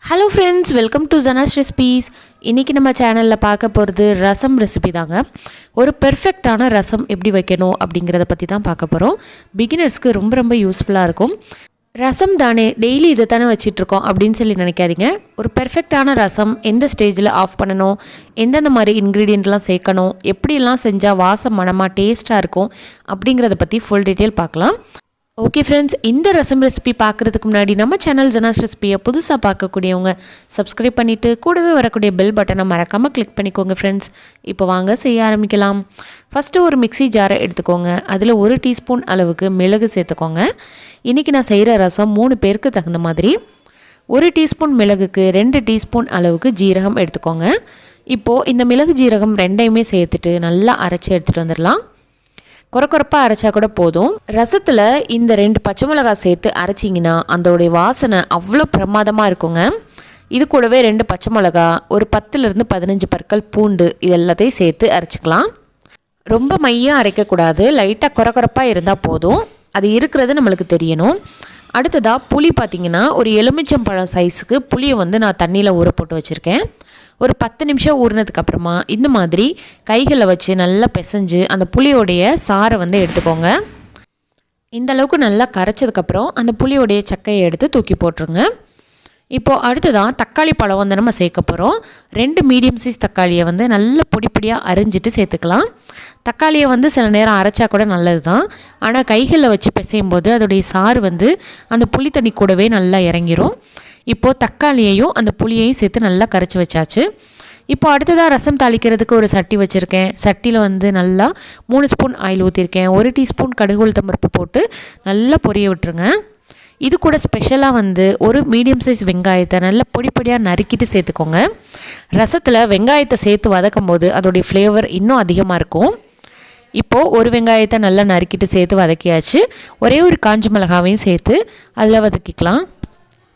Hello friends, welcome to Janas recipes. இன்றைக்கி நம்ம சேனலில் பார்க்க போகிறது ரசம் ரெசிபி தாங்க. ஒரு பெர்ஃபெக்டான ரசம் எப்படி வைக்கணும் அப்படிங்கிறத பற்றி தான் பார்க்க போகிறோம். பிகினர்ஸ்க்கு ரொம்ப ரொம்ப யூஸ்ஃபுல்லாக இருக்கும். ரசம் தானே, டெய்லி இதை தானே வச்சிட்ருக்கோம் அப்படின்னு சொல்லி நினைக்காதீங்க. ஒரு பெர்ஃபெக்டான ரசம் எந்த ஸ்டேஜில் ஆஃப் பண்ணணும், எந்தெந்த மாதிரி இன்க்ரீடியண்ட்லாம் சேர்க்கணும், எப்படிலாம் செஞ்சால் வாசம் மனமாக டேஸ்ட்டாக இருக்கும் அப்படிங்கிறத பற்றி ஃபுல் டீட்டெயில் பார்க்கலாம். ஓகே ஃப்ரெண்ட்ஸ், இந்த ரசம் ரெசிபி பார்க்குறதுக்கு முன்னாடி நம்ம சேனல் ஜனாஸ் ரெசிபியை புதுசாக பார்க்கக்கூடியவங்க சப்ஸ்கிரைப் பண்ணிவிட்டு கூடவே வரக்கூடிய பெல் பட்டனை மறக்காமல் கிளிக் பண்ணிக்கோங்க ஃப்ரெண்ட்ஸ். இப்போ வாங்க செய்ய ஆரம்பிக்கலாம். ஃபஸ்ட்டு ஒரு மிக்ஸி ஜாரை எடுத்துக்கோங்க. அதில் 1 டீஸ்பூன் அளவுக்கு மிளகு சேர்த்துக்கோங்க. இன்றைக்கி நான் செய்கிற ரசம் 3 பேருக்கு தகுந்த மாதிரி. 1 டீஸ்பூன் மிளகுக்கு 2 டீஸ்பூன் அளவுக்கு ஜீரகம் எடுத்துக்கோங்க. இப்போது இந்த மிளகு ஜீரகம் ரெண்டையுமே சேர்த்துட்டு நல்லா அரைச்சி எடுத்துகிட்டு வந்துடலாம். கொரப்பாக அரைச்சா கூட போதும். ரசத்தில் இந்த 2 பச்சை மிளகாய் சேர்த்து அரைச்சிங்கன்னா அதோடைய வாசனை அவ்வளோ பிரமாதமாக இருக்குங்க. இது கூடவே 2 பச்சை மிளகா, ஒரு 10லேருந்து 15 பற்கள் பூண்டு, இது எல்லாத்தையும் சேர்த்து அரைச்சிக்கலாம். ரொம்ப மையாக அரைக்கக்கூடாது, லைட்டாக கொரப்பாக இருந்தால் போதும். அது இருக்கிறது நம்மளுக்கு தெரியணும். அடுத்ததாக புளி பார்த்திங்கன்னா, ஒரு எலுமிச்சம்பழம் சைஸுக்கு புளியை நான் தண்ணியில் ஊற போட்டு வச்சுருக்கேன். ஒரு 10 நிமிஷம் ஊறினதுக்கப்புறமா இந்த மாதிரி கைகளை வச்சு நல்லா பிசைஞ்சு அந்த புளியோடைய சாறை எடுத்துக்கோங்க. இந்த அளவுக்கு நல்லா கரைச்சதுக்கப்புறம் அந்த புளியோடைய சக்கையை எடுத்து தூக்கி போட்டுருங்க. இப்போது அடுத்ததான் தக்காளி பழம் நம்ம சேர்க்க போகிறோம். 2 மீடியம் சைஸ் தக்காளியை நல்லா பொடிப்பொடியாக அரிஞ்சிட்டு சேர்த்துக்கலாம். தக்காளியை சில நேரம் அரைச்சா கூட நல்லது தான். ஆனால் கைகளில் வச்சு பிசையும் போது அதோடைய சாறு அந்த புளி தண்ணி கூடவே நல்லா இறங்கிரும். இப்போது தக்காளியையும் அந்த புளியையும் சேர்த்து நல்லா கரைச்சி வச்சாச்சு. இப்போ அடுத்ததாக ரசம் தாளிக்கிறதுக்கு ஒரு சட்டி வச்சுருக்கேன். சட்டியில் நல்லா 3 ஸ்பூன் ஆயில் ஊற்றிருக்கேன். 1 டீஸ்பூன் கடுகு உளுத்தம் பருப்பு போட்டு நல்லா பொரிய விட்டுருங்க. இது கூட ஸ்பெஷலாக ஒரு மீடியம் சைஸ் வெங்காயத்தை நல்லா பொடிப்பொடியாக நறுக்கிட்டு சேர்த்துக்கோங்க. ரசத்தில் வெங்காயத்தை சேர்த்து வதக்கும் போது அதோடைய ஃப்ளேவர் இன்னும் அதிகமாக இருக்கும். இப்போது ஒரு வெங்காயத்தை நல்லா நறுக்கிட்டு சேர்த்து வதக்கியாச்சு. ஒரே ஒரு காஞ்ச மிளகாவையும் சேர்த்து அதில் வதக்கிக்கலாம்.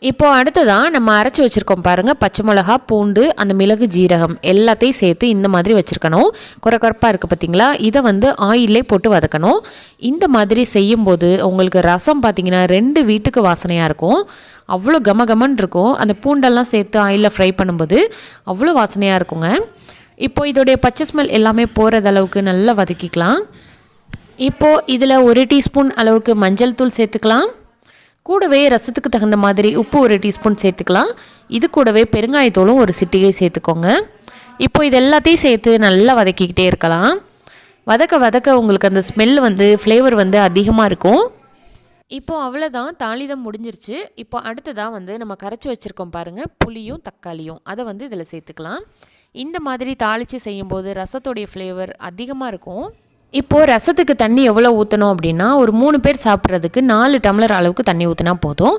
இப்போது அடுத்ததான் நம்ம அரைச்சி வச்சுருக்கோம் பாருங்கள், பச்சை மிளகா, பூண்டு, அந்த மிளகு, ஜீரகம் எல்லாத்தையும் சேர்த்து இந்த மாதிரி வச்சுருக்கணும். கொரப்பாக இருக்குது பார்த்திங்களா, இதை ஆயிலே போட்டு வதக்கணும். இந்த மாதிரி செய்யும்போது உங்களுக்கு ரசம் பார்த்திங்கன்னா 2 வீட்டுக்கு வாசனையாக இருக்கும். அவ்வளோ கமகமன் இருக்கும். அந்த பூண்டெல்லாம் சேர்த்து ஆயிலில் ஃப்ரை பண்ணும்போது அவ்வளோ வாசனையாக இருக்குங்க. இப்போது இதோடைய பச்சை ஸ்மெல் எல்லாமே போகிறது அளவுக்கு நல்லா வதக்கிக்கலாம். இப்போது இதில் 1 டீஸ்பூன் அளவுக்கு மஞ்சள் தூள் சேர்த்துக்கலாம். கூடவே ரசத்துக்கு தகுந்த மாதிரி உப்பு 1 டீஸ்பூன் சேர்த்துக்கலாம். இது கூடவே பெருங்காயத்தூளும் ஒரு சிட்டிகை சேர்த்துக்கோங்க. இப்போ இது எல்லாத்தையும் சேர்த்து நல்லா வதக்கிக்கிட்டே இருக்கலாம். வதக்க வதக்க உங்களுக்கு அந்த ஸ்மெல் ஃப்ளேவர் அதிகமாக இருக்கும். இப்போது அவ்வளோதான், தாளிதம் முடிஞ்சிருச்சு. இப்போ அடுத்ததாக நம்ம கரைச்சி வச்சுருக்கோம் பாருங்கள், புளியும் தக்காளியும், அதை இதில் சேர்த்துக்கலாம். இந்த மாதிரி தாளித்து செய்யும்போது ரசத்தோடைய ஃப்ளேவர் அதிகமாக இருக்கும். இப்போது ரசத்துக்கு தண்ணி எவ்வளோ ஊற்றணும் அப்படின்னா, ஒரு 3 பேர் சாப்பிட்றதுக்கு 4 டம்ளர் அளவுக்கு தண்ணி ஊற்றினா போதும்.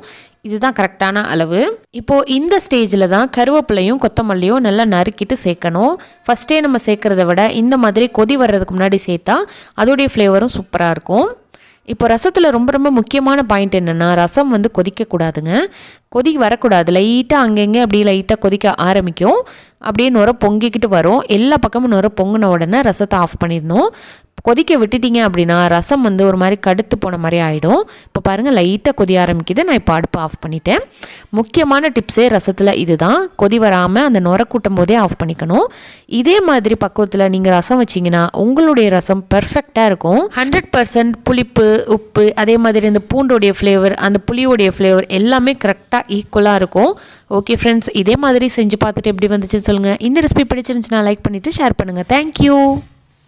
இதுதான் கரெக்டான அளவு. இப்போது இந்த ஸ்டேஜில் தான் கருவேப்பிலையும் கொத்தமல்லியும் நல்லா நறுக்கிட்டு சேர்க்கணும். ஃபஸ்ட்டே நம்ம சேர்க்குறத விட இந்த மாதிரி கொதி வர்றதுக்கு முன்னாடி சேர்த்தா அதோடைய ஃப்ளேவரும் சூப்பராக இருக்கும். இப்போ ரசத்தில் ரொம்ப ரொம்ப முக்கியமான பாயிண்ட் என்னென்னா, ரசம் கொதிக்கக்கூடாதுங்க. கொதி வரக்கூடாது. லைட்டாக அங்கங்கே அப்படியே லைட்டாக கொதிக்க ஆரம்பிக்கும். அப்படியே நுர பொங்கிக்கிட்டு வரும். எல்லா பக்கமும் நுர பொங்கின உடனே ரசத்தை ஆஃப் பண்ணிடணும். கொதிக்க விட்டுட்டிங்க அப்படின்னா ரசம் ஒரு மாதிரி கடுத்து போன மாதிரி ஆகிடும். இப்போ பாருங்கள், லைட்டாக கொதி ஆரம்பிக்குது. நான் இப்போ அடுப்பு ஆஃப் பண்ணிட்டேன். முக்கியமான டிப்ஸே ரசத்தில் இது தான். கொதி வராமல் அந்த நுர கூட்டும் போதே ஆஃப் பண்ணிக்கணும். இதே மாதிரி பக்குவத்தில் நீங்கள் ரசம் வச்சிங்கன்னா உங்களுடைய ரசம் பர்ஃபெக்டாக இருக்கும். 100% புளிப்பு, உப்பு, அதே மாதிரி இந்த பூண்டோடைய ஃப்ளேவர், அந்த புளியோடைய ஃப்ளேவர் எல்லாமே கரெக்டாக ஈக்குவலாக இருக்கும். ஓகே ஃப்ரெண்ட்ஸ், இதே மாதிரி செஞ்சு பார்த்துட்டு எப்படி வந்துச்சுன்னு சொல்லுங்கள். இந்த ரெசிபி பிடிச்சிருந்துச்சுன்னா லைக் பண்ணிவிட்டு ஷேர் பண்ணுங்கள். தேங்க்யூ.